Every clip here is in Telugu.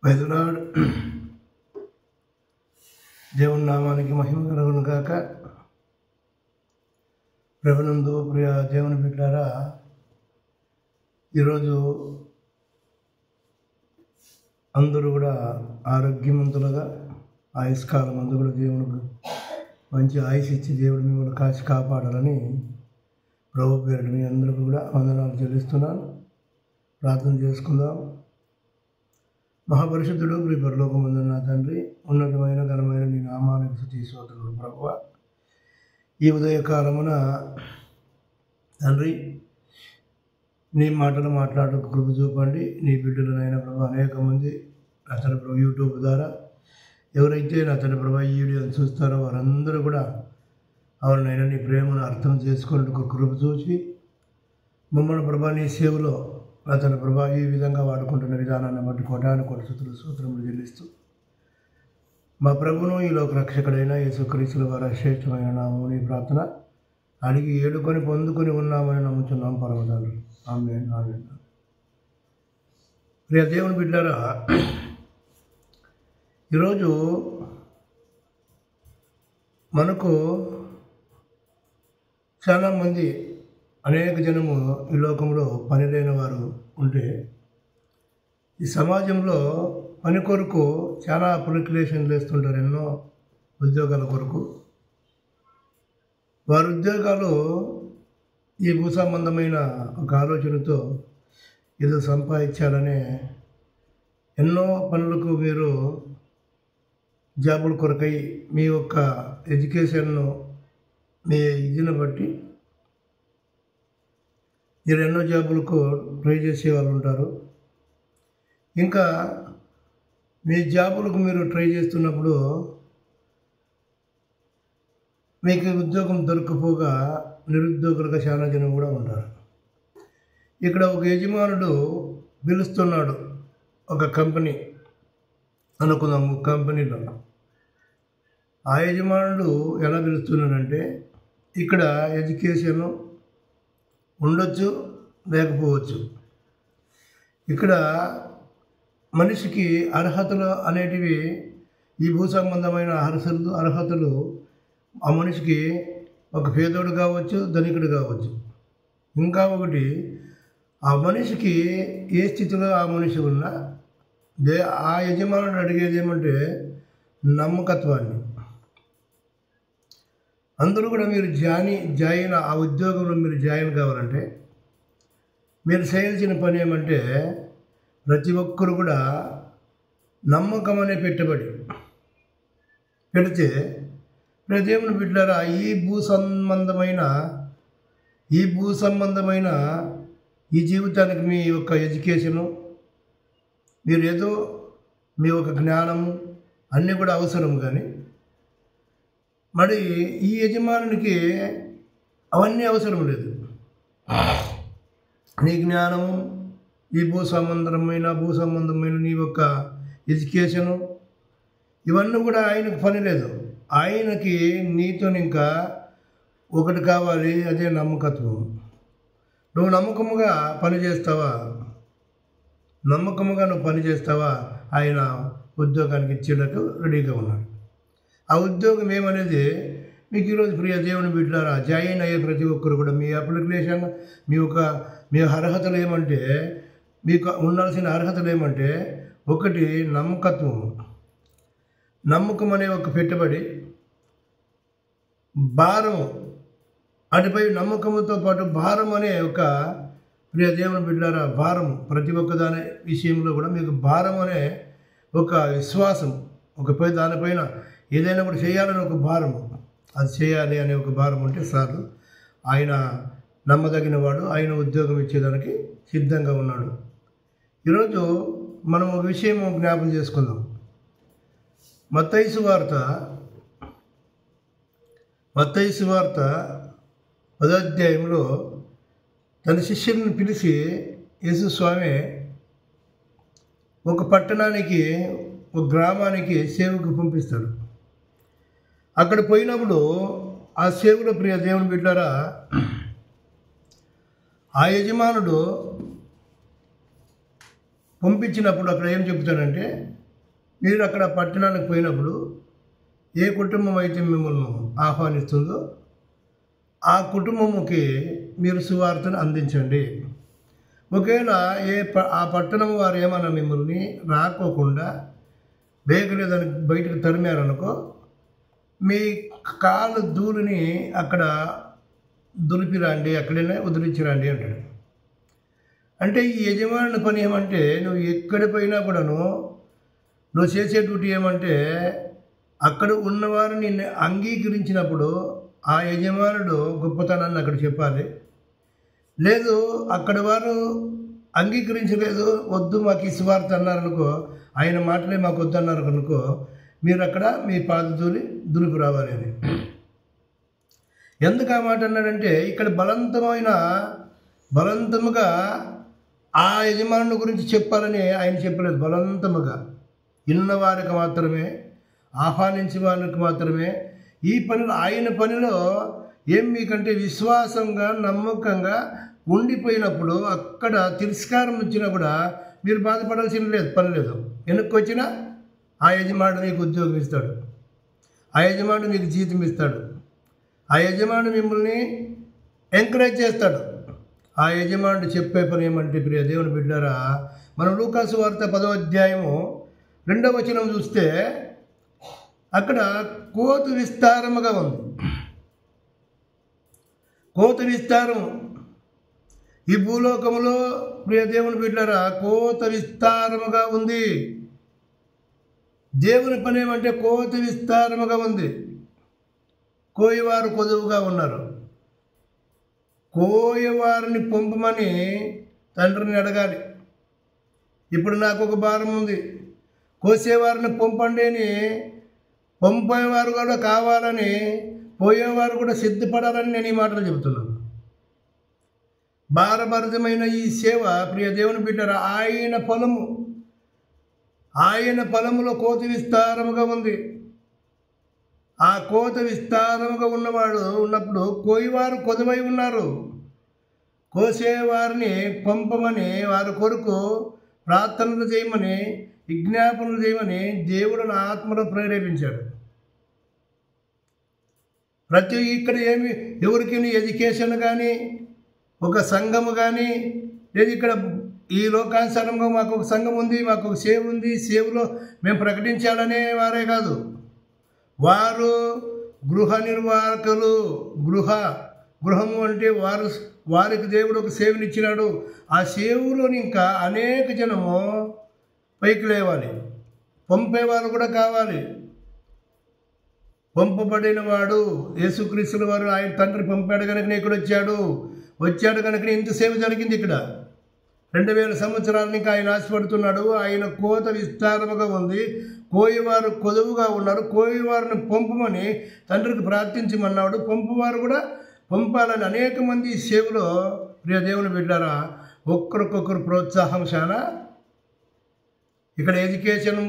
వైద్యనాడు దేవుని నామానికి మహిమ కలుగును గాక. ప్రభునందు ప్రియ దేవుని బిడ్డలారా, ఈరోజు అందరూ కూడా ఆరోగ్యవంతులుగా ఆయుష్కాలం అందు కూడా దేవునికి మంచి ఆయుష్ ఇచ్చి దేవుడు మిమ్మల్ని కాచి కాపాడాలని ప్రభు పేరు మీ అందరికీ కూడా వందనాలు చెల్లిస్తున్నాను. ప్రార్థన చేసుకుందాం. మహాపరిశుద్ధుడు ప్రియ పరలోకమందున్న నా తండ్రి, ఉన్నతమైన ఘనమైన నీ నామానికి స్తుతి స్తోత్రములు ప్రభువా. ఈ ఉదయకాలమున తండ్రి నీ మాటలు మాట్లాడక కృప చూపండి. నీ బిడ్డలనైనా ప్రభు అనేక మంది నా తండ్రి ప్రభు యూట్యూబ్ ద్వారా ఎవరైతే నా తండ్రి ప్రభు ఈ వీడియోని చూస్తారో వారందరూ కూడా అవునైనా నీ ప్రేమను అర్థం చేసుకున్నట్టు కృప చూసి మమ్మల్ని ప్రభా నీ సేవలో నా తండ్రి ప్రభా ఈ విధంగా వాడుకుంటున్న విధానాన్ని బట్టి కోటాను సూత్రములు చెల్లిస్తూ మా ప్రభును ఈ లోక రక్షకుడైన యేసుక్రీస్తుల వారి శ్రేష్టమైన నామము నీ ప్రార్థన అడిగి ఏడుకొని పొందుకొని ఉన్నామని నమ్ముతున్నాం పరమతండ్రి. ఆమేన్ ఆమేన్. ప్రియ దేవుని బిడ్డలారా, ఈరోజు మనకు చాలామంది అనేక జనము ఈ లోకంలో పని లేని వారు ఉంటే ఈ సమాజంలో పని కొరకు చాలా అప్లికేషన్లు వేస్తుంటారు, ఎన్నో ఉద్యోగాల కొరకు. వారి ఉద్యోగాలు ఈ భూ సంబంధమైన ఒక ఆలోచనతో ఏదో సంపాదించాలనే ఎన్నో పనులకు మీరు జాబుల కొరకై మీ యొక్క ఎడ్యుకేషన్ను మీ ఇదిని బట్టి మీరు ఎన్నో జాబులకు ట్రై చేసే వాళ్ళు ఉంటారు. ఇంకా మీ జాబులకు మీరు ట్రై చేస్తున్నప్పుడు మీకు ఉద్యోగం దొరకపోగా నిరుద్యోగులుగా చాలా జనం కూడా ఉంటారు. ఇక్కడ ఒక యజమానుడు పిలుస్తున్నాడు, ఒక కంపెనీ అనుకుందాము. కంపెనీలో ఆ యజమానుడు ఎలా పిలుస్తున్నాడంటే, ఇక్కడ ఎడ్యుకేషన్ ఉండొచ్చు లేకపోవచ్చు, ఇక్కడ మనిషికి అర్హతలు అనేటివి ఈ భూ సంబంధమైన అర్హతలు ఆ మనిషికి ఒక పేదోడు కావచ్చు, ధనికుడు కావచ్చు. ఇంకా ఒకటి, ఆ మనిషికి ఏ స్థితిలో ఆ మనిషి ఉన్నా ఆ యజమానుడు అడిగేది ఏమంటే నమ్మకత్వాన్ని. అందరూ కూడా మీరు జాయిన్ ఆ ఉద్యోగంలో మీరు జాయిన్ కావాలంటే మీరు చేయాల్సిన పని ఏమంటే ప్రతి ఒక్కరు కూడా నమ్మకం అనే పెట్టుబడి పెడితే దేవుని బిడ్డలారా, ఈ భూ సంబంధమైన ఈ జీవితానికి మీ యొక్క ఎడ్యుకేషను, మీరు ఏదో మీ యొక్క జ్ఞానము అన్నీ కూడా అవసరం. కానీ మరి ఈ యజమానునికి అవన్నీ అవసరం లేదు. నీ జ్ఞానము, ఈ భూ సంబంధమైన నీ యొక్క ఎడ్యుకేషను, ఇవన్నీ కూడా ఆయనకు పని లేదు. ఆయనకి నీతో ఇంకా ఒకటి కావాలి, అదే నమ్మకత్వం. నువ్వు నమ్మకముగా పని చేస్తావా ఆయన ఉద్యోగానికి ఇచ్చేటకు రెడీగా ఉన్నాడు. ఆ ఉద్యోగం ఏమనేది మీకు ఈరోజు ప్రియ దేవుని బిడ్డలారా, జాయిన్ అయ్యే ప్రతి ఒక్కరు కూడా మీ అప్లికేషన్, మీ అర్హతలు ఏమంటే, మీకు ఉండాల్సిన అర్హతలు ఏమంటే, ఒకటి నమ్మకం అనే ఒక పెట్టుబడి, భారం, అటుపై నమ్మకంతో పాటు భారం అనే ఒక ప్రియ దేవుని బిడ్డలారా, భారం. ప్రతి ఒక్క దాని విషయంలో కూడా మీకు భారం అనే ఒక విశ్వాసం, దానిపైన ఏదైనా కూడా చేయాలని ఒక భారం, అది చేయాలి అనే ఒక భారం ఉంటే చాలు. ఆయన నమ్మదగిన వాడు, ఆయన ఉద్యోగం ఇచ్చేదానికి సిద్ధంగా ఉన్నాడు. ఈరోజు మనం ఒక విషయం జ్ఞాపకం చేసుకుందాం. మత్తయి సువార్త 10వ అధ్యాయంలో తన శిష్యులను పిలిచి యేసు స్వామి ఒక పట్టణానికి, ఒక గ్రామానికి సేవకు పంపిస్తాడు. అక్కడ పోయినప్పుడు ఆ సేవలో ప్రియ దేవుని బిడ్డలారా, ఆ యజమానుడు పంపించినప్పుడు అక్కడ ఏం చెప్తాడంటే, మీరు అక్కడ పట్టణానికి పోయినప్పుడు ఏ కుటుంబం అయితే మిమ్మల్ని ఆహ్వానిస్తుందో ఆ కుటుంబముకి మీరు సువార్తను అందించండి. ఒకవేళ ఆ పట్టణం వారు ఏమన్నా మిమ్మల్ని రాకోకుండా బేగలేదని బయటకు తరిమారనుకో, మీ కాలు ధూళిని అక్కడ దులిపిరండి, అక్కడనే వదిలించిరండి అంటాడు. అంటే ఈ యజమాని పని ఏమంటే, నువ్వు ఎక్కడ పోయినా కూడాను నువ్వు చేసే డ్యూటీ ఏమంటే, అక్కడ ఉన్నవారు నిన్ను అంగీకరించినప్పుడు ఆ యజమానుడు గొప్పతనాన్ని అక్కడ చెప్పాలి. లేదు అక్కడ వారు అంగీకరించలేదు, వద్దు మాకు ఈ సువార్త అన్నారనుకో, ఆయన మాటలే మాకు వద్దు అన్నారు అనుకో, మీరు అక్కడ మీ పాద దులుపు రావాలి అని. ఎందుకు ఆ మాట అన్నాడంటే, ఇక్కడ బలవంతముగా ఆ యజమానుని గురించి చెప్పాలని ఆయన చెప్పలేదు. బలవంతముగా ఇన్నవారికి మాత్రమే, ఆహ్వానించే వారికి మాత్రమే ఈ పనిలో, ఆయన పనిలో ఏం మీకంటే విశ్వాసంగా నమ్మకంగా ఉండిపోయినప్పుడు అక్కడ తిరస్కారం వచ్చినా కూడా మీరు బాధపడాల్సిన పని లేదు. వెనక్కి వచ్చినా ఆ యజమానుడు మీకు ఉద్యోగం ఇస్తాడు, ఆ యజమానుడు మీకు జీతం ఇస్తాడు, ఆ యజమానుడు మిమ్మల్ని ఎంకరేజ్ చేస్తాడు. ఆ యజమానుడు చెప్పే పని ఏమంటే, ప్రియ దేవుని బిడ్డారా, మనం లూకాసు వార్త 10వ అధ్యాయము 2వ వచనం చూస్తే అక్కడ కోతు విస్తారముగా ఉంది. కోత విస్తారం ఈ భూలోకములో ప్రియ దేవుని బిడ్డలారా కోత విస్తారముగా ఉంది. దేవుని పని ఏమంటే కోత విస్తారముగా ఉంది. కోయవారు కొదువుగా ఉన్నారు. కోయవారిని పంపమని తండ్రిని అడగాలి. ఇప్పుడు నాకు ఒక భారం ఉంది, కోసేవారిని పంపండి అని పంపేవారు కూడా కావాలని, పోయేవారు కూడా సిద్ధపడాలని నేను ఈ మాటలు చెబుతున్నాను. భారభరితమైన ఈ సేవ ప్రియ దేవుని బిడ్డరా, ఆయన పొలములో కోత విస్తారముగా ఉంది. ఆ కోత విస్తారముగా ఉన్నప్పుడు కోయివారు కొదువై ఉన్నారు. కోసేవారిని పంపమని, వారి కొరకు ప్రార్థనలు చేయమని, విజ్ఞాపనలు చేయమని దేవుడు నా ఆత్మలో ప్రేరేపించాడు. ఇక్కడ ఎవరికి ఎడ్యుకేషన్ కానీ, ఒక సంఘము కానీ లేదు, ఇక్కడ ఈ లోకానుసారంగా మాకు ఒక సంఘం ఉంది, మాకు ఒక సేవ ఉంది, సేవలో మేము ప్రకటించాలనే వారే కాదు, వారు గృహ నిర్వాహకులు. గృహము అంటే వారికి దేవుడు ఒక సేవనిచ్చినాడు. ఆ సేవలోని ఇంకా అనేక జనము పైకి లేవాలి, పంపేవారు కూడా కావాలి. పంపబడిన వాడు యేసుక్రీస్తుల వారు, ఆయన తండ్రి పంపాడు కనుక ఇక్కడ వచ్చాడు కనుక ఇంత సేవ జరిగింది. ఇక్కడ 2000 సంవత్సరాల నుంచి ఆయన ఆశపడుతున్నాడు. ఆయన కోత విస్తారముగా ఉంది, కోయివారు కొదువుగా ఉన్నారు. కోయివారిని పంపమని తండ్రికి ప్రార్థించమన్నాడు. పంపువారు కూడా పంపాలని అనేక మంది సేవలో ప్రియ దేవుని బిడ్డారా ఒక్కరికొకరు ప్రోత్సాహం చాలా. ఇక్కడ ఎడ్యుకేషన్,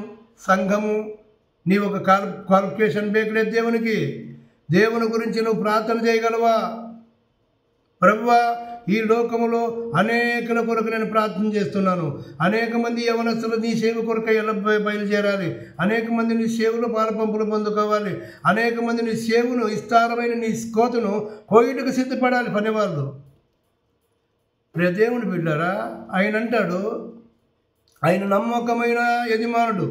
సంఘము, నీ ఒక క్వాలిఫికేషన్ బేకలేదు దేవునికి. దేవుని గురించి నువ్వు ప్రార్థన చేయగలవా? ప్రభువా, ఈ లోకములో అనేకుల కొరకు నేను ప్రార్థన చేస్తున్నాను. అనేక మంది యవనస్తులు నీ సేవ కొరకు ఎలా బయలుదేరాలి, అనేక మంది నీ సేవలో పాలపంపులు పొందుకోవాలి, అనేక మంది నీ సేవను విస్తారమైన నీ కోతను కోయిటకు సిద్ధపడాలి పనివాళ్ళు. ప్రియ దేవుని బిడ్డారా, ఆయన అంటాడు, ఆయన నమ్మకమైన యజమానుడు.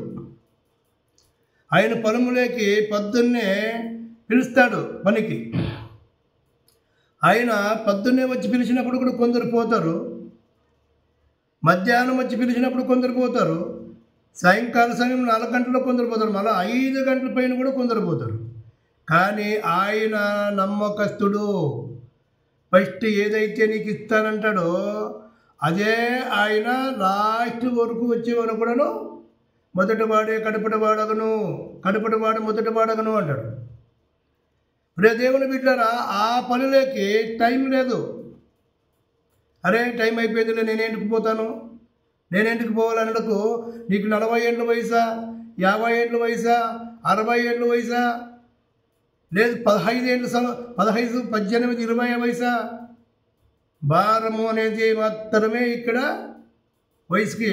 ఆయన పొలములోకి పొద్దున్నే పిలుస్తాడు పనికి. ఆయన పొద్దున్నే వచ్చి పిలిచినప్పుడు కూడా కొందరు పోతారు, మధ్యాహ్నం వచ్చి పిలిచినప్పుడు కొందరు పోతారు, సాయంకాల సమయం 4 గంటల్లో కొందరు పోతారు, మళ్ళీ 5 గంటల పైన కూడా కొందరు పోతారు. కానీ ఆయన నమ్మకస్తుడు. ఫస్ట్ ఏదైతే నీకు ఇస్తానంటాడో అదే ఆయన లాస్ట్ వరకు వచ్చేవారు కూడాను మొదటివాడే కడపటివాడగను, కడపటివాడు మొదటివాడగను అంటాడు. ప్రియ దేవుని బిడ్డలారా, ఆ పనులకి టైం లేదు. అరే టైం అయిపోయిందిలే, నేనేంటికి పోతాను, నేనేంటికి పోవాలన్నకు నీకు 40 ఏళ్ళ వయసా, 50 ఏళ్ళ వయసా, 60 ఏళ్ళ వయసా, లేదు 15 ఏళ్ళ 15, 18, 20 వయసా. భారము అనేది మాత్రమే ఇక్కడ వయసుకి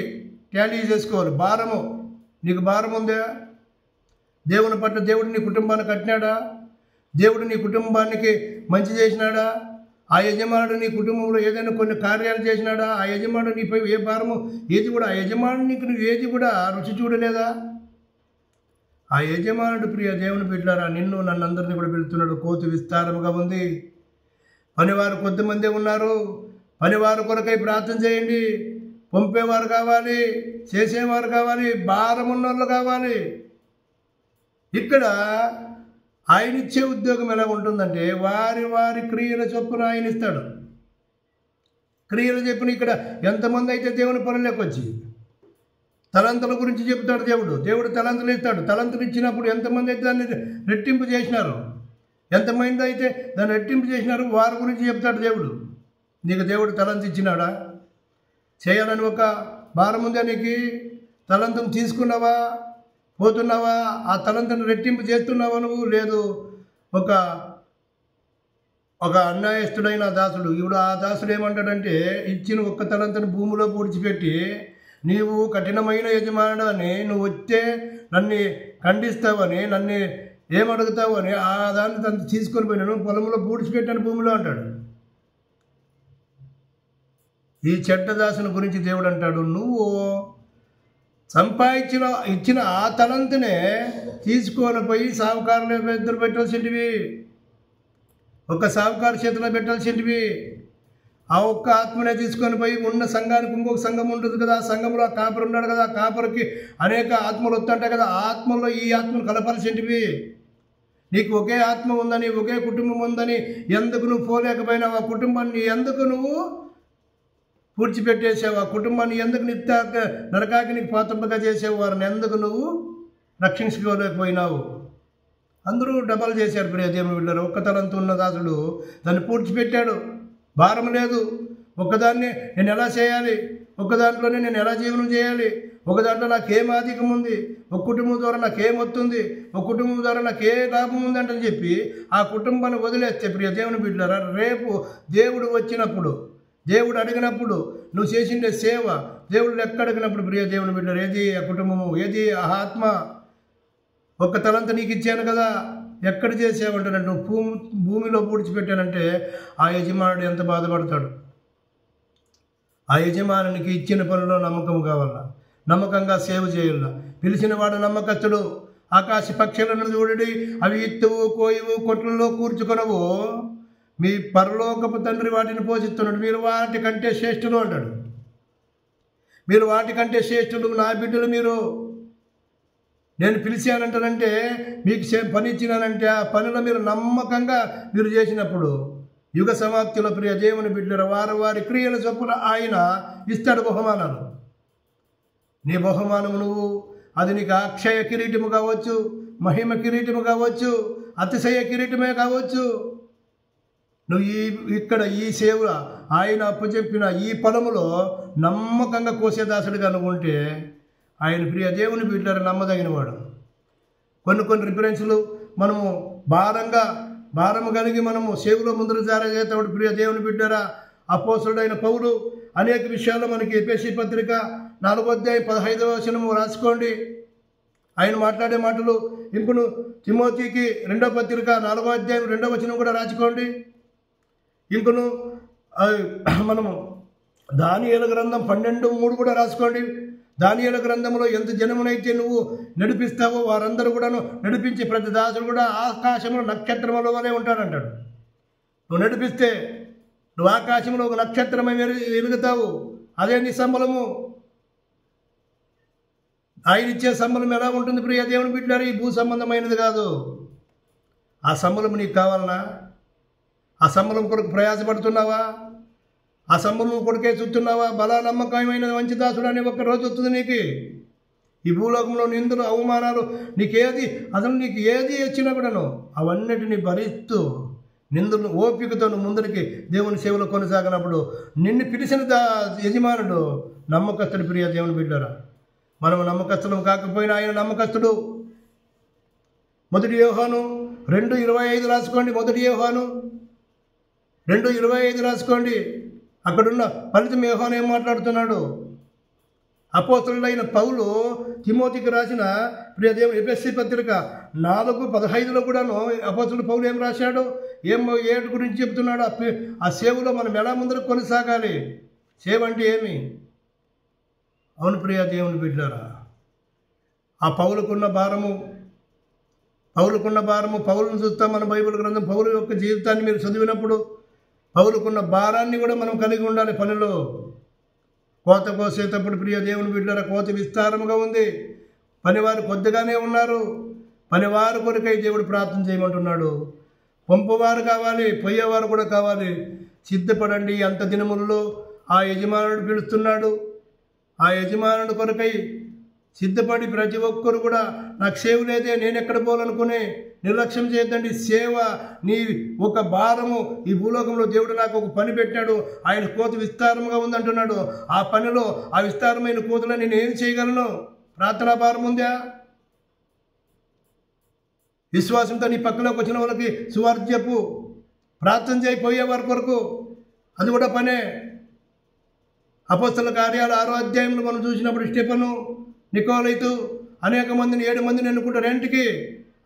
టాలీ చేసుకోవాలి. భారము, నీకు భారం ఉందా? దేవుని పట్ల దేవుడు నీ కుటుంబాన్ని కట్టినాడా? దేవుడు నీ కుటుంబానికి మంచి చేసినాడా? ఆ యజమానుడు నీ కుటుంబంలో ఏదైనా కొన్ని కార్యాలు చేసినాడా? ఆ యజమానుడు నీపై ఏ భారము ఏది కూడా, ఆ యజమానునికి నువ్వు ఏది కూడా రుచి చూడలేదా? ఆ యజమానుడు ప్రియ దేవుని బిడ్డలారా, నిన్ను నన్నందరినీ కూడా పిలుస్తున్నాడు. కోతి విస్తారముగా ఉంది, పనివారు కొద్దిమందే ఉన్నారు. పనివారు కొరకై ప్రార్థన చేయండి. పంపేవారు కావాలి, చేసేవారు కావాలి, భారం ఉన్నోళ్ళు కావాలి. ఇక్కడ ఆయన ఇచ్చే ఉద్యోగం ఎలా ఉంటుందంటే వారి వారి క్రియల చొప్పున ఆయన ఇస్తాడు. క్రియలు చెప్పిన ఇక్కడ ఎంతమంది అయితే దేవుని పనులకు వచ్చి తలంతుల గురించి చెప్తాడు దేవుడు తలంతులు ఇస్తాడు. తలంతులు ఇచ్చినప్పుడు ఎంతమంది అయితే దాన్ని రెట్టింపు చేసినారు, ఎంతమంది అయితే దాన్ని రెట్టింపు చేసినారు వారి గురించి చెప్తాడు దేవుడు. నీకు దేవుడు తలంతు ఇచ్చినాడా? చేయాలని ఒక భారం ఉందా నీకు? తలంతును తీసుకున్నావా? పోతున్నావా? ఆ తలంతును రెట్టింపు చేస్తున్నావా నువ్వు? లేదు. ఒక అన్యాయస్తుడైన దాసుడు, ఇప్పుడు ఆ దాసుడు ఏమంటాడంటే, ఇచ్చిన ఒక్క తలంతును భూమిలో పూడ్చిపెట్టి, నీవు కఠినమైన యజమానుడు అని, నువ్వు వచ్చే నన్ను ఖండిస్తావని, నన్ను ఏమడుగుతావని ఆ దాన్ని తను తీసుకొని పోయినాను, పొలంలో పూడ్చిపెట్టాను భూమిలో అంటాడు. ఈ చెడ్డ దాసుని గురించి దేవుడు అంటాడు, నువ్వు ఇచ్చిన ఆ తలంతునే తీసుకొని పోయి సావుకారుల ఇద్దరు పెట్టాల్సింటివి, ఒక సావుకారు చేతిలో పెట్టాల్సింటివి. ఆ ఒక్క ఆత్మనే తీసుకొని పోయి ఉన్న సంఘానికి ఇంకొక సంఘం ఉంటుంది కదా, ఆ సంఘంలో ఆ కాపరి ఉన్నాడు కదా, ఆ కాపరికి అనేక ఆత్మలు వస్తుంటాయి కదా, ఆ ఆత్మలో ఈ ఆత్మను కలపాల్సింటివి. నీకు ఒకే ఆత్మ ఉందని, ఒకే కుటుంబం ఉందని ఎందుకు నువ్వు పోలేకపోయినావు? ఆ కుటుంబాన్ని ఎందుకు నువ్వు పూడ్చిపెట్టేసావు? ఆ కుటుంబాన్ని ఎందుకు నరకాకి నీకు పాత్రగా చేసావు? వారిని ఎందుకు నువ్వు రక్షించుకోలేకపోయినావు? అందరూ డబల్ చేశారు ప్రియ దేవుని బిడ్డలారా. ఒక్క తలంతు ఉన్న దాసుడు దాన్ని పూడ్చిపెట్టాడు. భారం లేదు. ఒక్కదాన్ని నేను ఎలా చేయాలి, ఒక దాంట్లోనే నేను ఎలా జీవనం చేయాలి, ఒక దాంట్లో నాకేం ఆధికం ఉంది, ఒక కుటుంబం ద్వారా నాకేం వస్తుంది, ఒక కుటుంబం ద్వారా నాకే లాభం ఉందంటని చెప్పి ఆ కుటుంబాన్ని వదిలేస్తే ప్రియ దేవుని బిడ్డలారా, రేపు దేవుడు వచ్చినప్పుడు, దేవుడు అడిగినప్పుడు, నువ్వు చేసిండే సేవ దేవుడు లెక్క అడిగినప్పుడు ప్రియ దేవుని బిడ్డలారా, ఏది ఆ కుటుంబము, ఏది ఆ ఆత్మ? ఒక్క తలంత నీకు ఇచ్చాను కదా, ఎక్కడ చేసావంటే నువ్వు భూమిలో పూడ్చిపెట్టానంటే ఆ యజమానుడు ఎంత బాధపడతాడు? ఆ యజమానునికి ఇచ్చిన పనిలో నమ్మకం కావాలా, నమ్మకంగా సేవ చేయాల. పిలిచిన వాడు నమ్మకస్తుడు. ఆకాశ పక్షులను చూడండి, అవి ఇత్తువు, కోయువు, కొట్లలో కూర్చుకొనవు, మీ పరలోకపు తండ్రి వాటిని పోషిస్తున్నాడు, మీరు వాటికంటే శ్రేష్ఠులు అంటాడు. మీరు వాటికంటే శ్రేష్ఠులు, నా బిడ్డలు మీరు. నేను పిలిచానంటానంటే, మీకు పని ఇచ్చినానంటే ఆ పనిలో మీరు నమ్మకంగా మీరు చేసినప్పుడు యుగ సమాప్తిలో ప్రియ దేవుని బిడ్డల వారి క్రియల చొప్పున ఆయన ఇస్తాడు బహుమానాలు. నీ బహుమానము నువ్వు, అది నీకు అక్షయ కిరీటము కావచ్చు, మహిమ కిరీటము కావచ్చు, అతిశయ కిరీటమే కావచ్చు. నువ్వు ఇక్కడ ఈ సేవ ఆయన అప్పచెప్పిన ఈ పొలములో నమ్మకంగా కోసేదాసుడిగా అనుకుంటే ఆయన ప్రియ దేవుని బిడ్డల నమ్మదగిన వాడు. కొన్ని రిఫరెన్స్లు మనము భారము కలిగి మనము సేవలో ముందుకు జారగేతాడు ప్రియ దేవుని బిడ్డరా. అపోస్తలుడైన పౌలు అనేక విషయాల్లో మనకి ఎఫెసీ పత్రిక 4:15 రాసుకోండి. ఆయన మాట్లాడే మాటలు. ఇంకొను తిమోతికి 2వ పత్రిక 4:2 కూడా రాసుకోండి. ఇంకొను మనము దానియేలు గ్రంథం 12:3 కూడా రాసుకోండి. దానియేలు గ్రంథంలో ఎంత జనమునైతే నువ్వు నడిపిస్తావో వారందరూ కూడాను నడిపించి ప్రతి దాసుడు కూడా ఆకాశంలో నక్షత్రముల వలె ఉంటాడంటాడు. నువ్వు నడిపిస్తే నువ్వు ఆకాశంలో ఒక నక్షత్రమై వెలుగుతావు. అదే నీ సంబలము. ఆయన ఇచ్చే సంబలం ఎలా ఉంటుంది ప్రియ దేవుని బిడ్డలారా? ఈ భూ సంబంధమైనది కాదు. ఆ సంబలం నీకు కావాలనా? ఆ సంబలం కొరకు ప్రయాసపడుతున్నావా? ఆ సంబలం కొడుకే చూస్తున్నావా? బలా నమ్మకమైన మంచి దాసుడు అనే ఒక్క రోజు వస్తుంది నీకు. ఈ భూలోకంలో నిందులు అవమానాలు నీకు ఏది వచ్చినా కూడాను అవన్నిటిని భరిస్తూ నిందులను ఓపికతో ముందరికి దేవుని సేవలో కొనసాగినప్పుడు నిన్ను పిలిచిన యజమానుడు నమ్మకస్తుడు ప్రియ దేవుని బిడ్డలారా. మనము నమ్మకస్తులం కాకపోయినా ఆయన నమ్మకస్తుడు. 1 యోహాను 2:25 రాసుకోండి. 1 యోహాను 2:25 రాసుకోండి. అక్కడున్న ఫలితం యోహాను ఏం మాట్లాడుతున్నాడు? అపోస్తలుడైన పౌలు తిమోతికి రాసిన ప్రియ దేవుని ఎఫెసీ పత్రిక 4:15 కూడాను అపోస్తలుడు పౌలు ఏం రాశాడు, ఏటి గురించి చెప్తున్నాడు, ఆ సేవలో మనం ఎలా ముందరకు కొనసాగాలి. సేవ అంటే ఏమి? అవును ప్రియ దేవుని బిడ్డలారా, ఆ పౌలుకున్న భారము పౌలును చూస్తాం మన బైబిల్ గ్రంథం. పౌలు యొక్క జీవితాన్ని మీరు చదివినప్పుడు పౌలుకున్న భారాన్ని కూడా మనం కలిగి ఉండాలి. పనిలో కోత కోసేటప్పుడు ప్రియ దేవుని బిడ్డలారా, కోత విస్తారముగా ఉంది, పనివారు కొద్దిగానే ఉన్నారు. పనివారు కొరకై దేవుడు ప్రార్థన చేయమంటున్నాడు. పంపువారు కావాలి, పోయేవారు కూడా కావాలి. సిద్ధపడండి, అంత దినములలో ఆ యజమానుడు పిలుస్తున్నాడు. ఆ యజమానుడు కొరకై సిద్ధపడి ప్రతి ఒక్కరు కూడా నాకు సేవ లేదే, నేను ఎక్కడ పోవాలనుకునే నిర్లక్ష్యం చేయొద్దండి. సేవ నీ ఒక భారము. ఈ భూలోకంలో దేవుడు నాకు ఒక పని పెట్టాడు, ఆయన కోత విస్తారంగా ఉందంటున్నాడు. ఆ పనిలో ఆ విస్తారమైన కోతలో నేను ఏం చేయగలను? ప్రార్థనా భారం ఉందా? విశ్వాసంతో నీ పక్కలోకి వచ్చిన వాళ్ళకి సువార్త చెప్పు, ప్రార్థన చేయిపోయే వారి కొరకు, అది కూడా పనే. అపోస్తల కార్యాలు 6వ అధ్యాయంలో మనం చూసినప్పుడు స్టెఫను, నికోలైతు అనేక మందిని 7 మందిని ఎన్నుకుంటారు ఇంటికి.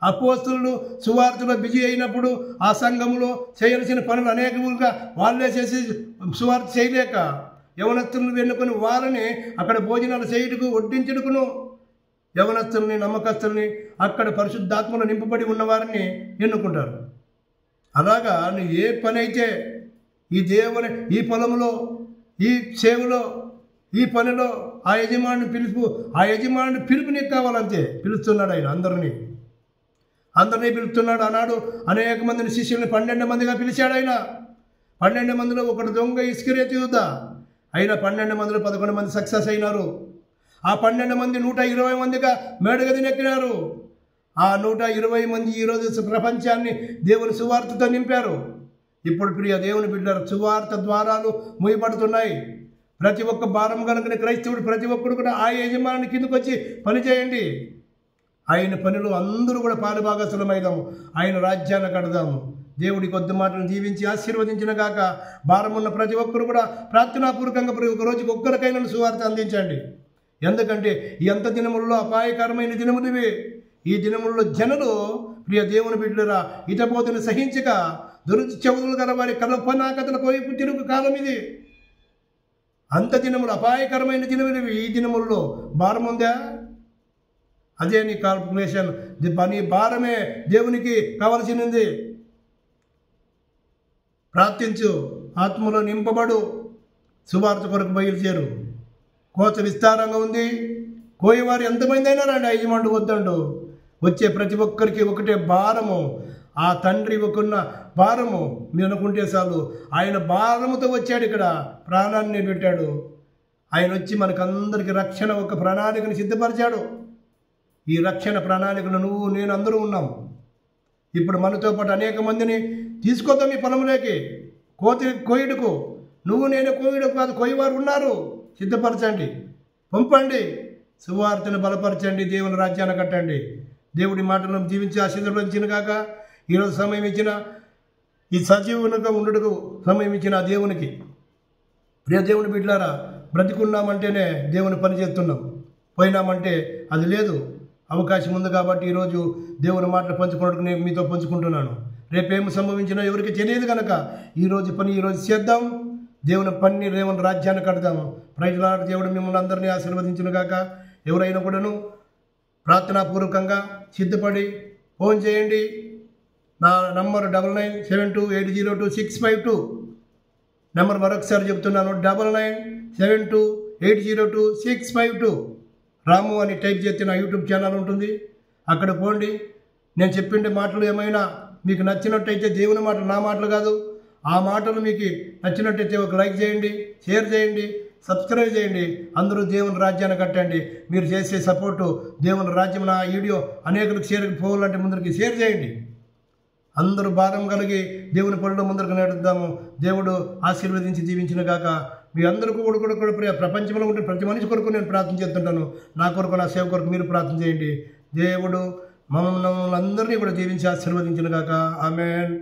అపోస్తలులు సువార్తలో బిజీ అయినప్పుడు ఆ సంఘంలో చేయాల్సిన పనులు అనేకములుగా వాళ్ళే చేసి సువార్త చేయలేక యవనస్తులను ఎన్నుకొని వారిని అక్కడ భోజనాలు చేయుటకు వడ్డించుటకును, యవనస్తుల్ని నమ్మకస్తుల్ని అక్కడ పరిశుద్ధాత్మలో నింపబడి ఉన్నవారిని ఎన్నుకుంటారు. అలాగా నువ్వు ఏ పని అయితే ఈ పొలంలో, ఈ సేవలో, ఈ పనిలో ఆ యజమాని పిలుపు నీకు కావాలంతే. పిలుస్తున్నాడు ఆయన అందరినీ పిలుస్తున్నాడు. ఆనాడు అనేక మందిని శిష్యుల్ని 12 మందిగా పిలిచాడు ఆయన. 12 మందిలో ఒకడు దొంగ ఇస్కరియోతు యూదా. అయినా 12 మందిలో 11 మంది సక్సెస్ అయినారు. ఆ 12 మంది 120 మందిగా మేడగది నెక్కినారు. ఆ 120 మంది ఈరోజు ప్రపంచాన్ని దేవుని సువార్తతో నింపారు. ఇప్పుడు ప్రియ దేవుని బిడ్డలు, సువార్త ద్వారాలు మూయబడుతున్నాయి. ప్రతి ఒక్క భారం కనుక క్రైస్తవుడు ప్రతి ఒక్కడు కూడా ఆ యజమాని కిందకు వచ్చి పని చేయండి. ఆయన పనిలో అందరూ కూడా పాలుభాగస్తులమైదాము, ఆయన రాజ్యాన్ని కడదాము. దేవుడి కొద్ది మాటలను దీవించి ఆశీర్వదించిన గాక. భారం ఉన్న ప్రతి ఒక్కరు కూడా ప్రార్థనాపూర్వకంగా ఒక రోజుకి ఒక్కరికైనా సువార్త అందించండి. ఎందుకంటే ఈ అంత దినములలో అపాయకరమైన దినములివి. ఈ దినములలో జనులు ప్రియ దేవుని బిడ్డరా ఇతపోతుని సహించక దురుచి చెవులు గల వారి కల్పనాకతల వైపు తిరుగు కాలం ఇది. అంత దినములు అపాయకరమైన దినములివి. ఈ దినములలో భారం ఉందా? అదే నీ కాల్కులేషన్. నీ భారమే దేవునికి కావలసినది. ప్రార్థించు, ఆత్మలో నింపబడు, సువార్త కొరకు బయలుదేరు. కోత విస్తారంగా ఉంది. కోయవారు ఎంతమంది అయినా రండి, యజమానుడు వద్దండు. వచ్చే ప్రతి ఒక్కరికి ఒకటే భారము. ఆ తండ్రి ఒకన్న భారము మీరు అనుకుంటే చాలు. ఆయన భారముతో వచ్చాడు, ఇక్కడ ప్రాణాన్ని పెట్టాడు. ఆయన వచ్చి మనకందరికి రక్షణ ఒక ప్రణాళికను సిద్ధపరిచాడు. ఈ రక్షణ ప్రణాళికను నువ్వు నేను అందరూ ఉన్నాం. ఇప్పుడు మనతో పాటు అనేక మందిని తీసుకొద్దాం ఈ పొలంలోకి కోయుడుకు. నువ్వు నేను కోయుడు కాదు, కోయవారు ఉన్నారు. సిద్ధపరచండి, పంపండి, సువార్తను బలపరచండి, దేవుని రాజ్యాన్ని కట్టండి. దేవుడి మాటలను జీవించి ఆశీర్వదించిన కాక ఈరోజు సమయం ఇచ్చిన ఈ సజీవునిగా ఉండుటకు సమయం ఇచ్చిన దేవునికి, ప్రియ దేవుని బిడ్డలారా, బ్రతికున్నామంటేనే దేవుని పని చేస్తున్నాం, పోయినామంటే అది లేదు. అవకాశం ఉంది కాబట్టి ఈరోజు దేవుని మాటలు పంచుకోవడానికి నేను మీతో పంచుకుంటున్నాను. రేపేమి సంభవించినా ఎవరికి తెలియదు కనుక ఈరోజు పని ఈరోజు చేద్దాం. దేవుని పని దేవుని రాజ్యాన్ని కడదాము. ప్రజలాడు దేవుడు మిమ్మల్ని అందరినీ ఆశీర్వదించును గాక. ఎవరైనా కూడాను ప్రార్థనాపూర్వకంగా సిద్ధపడి ఫోన్ చేయండి. నా నంబర్ 9972802652. నెంబర్ మరొకసారి చెప్తున్నాను, 9972802652. రాము అని టైప్ చేస్తే నా యూట్యూబ్ ఛానల్ ఉంటుంది, అక్కడ పోండి. నేను చెప్పిండే మాటలు ఏమైనా మీకు నచ్చినట్టయితే, దేవుని మాటలు నా మాటలు కాదు, ఆ మాటలు మీకు నచ్చినట్టయితే ఒక లైక్ చేయండి, షేర్ చేయండి, సబ్స్క్రైబ్ చేయండి. అందరూ దేవుని రాజ్యాన్ని కట్టండి. మీరు చేసే సపోర్టు దేవుని రాజ్యం. నా వీడియో అనేకులకు షేర్ పోవాలంటే ముందరికి షేర్ చేయండి. అందరూ భారం కలిగి దేవుని పనులు ముందరకు నడుద్దాము. దేవుడు ఆశీర్వదించి దీవించిన గాక. మీ అందరికీ కూడా ప్రపంచంలో ఉంటే ప్రతి మనిషి కొరకు నేను ప్రార్థన చేస్తుంటాను. నా కొరకు, నా సేవ కొరకు మీరు ప్రార్థన చేయండి. దేవుడు మమ్మల్ని అందరినీ కూడా దీవించి ఆశీర్వదించిన గాక. ఆమేన్.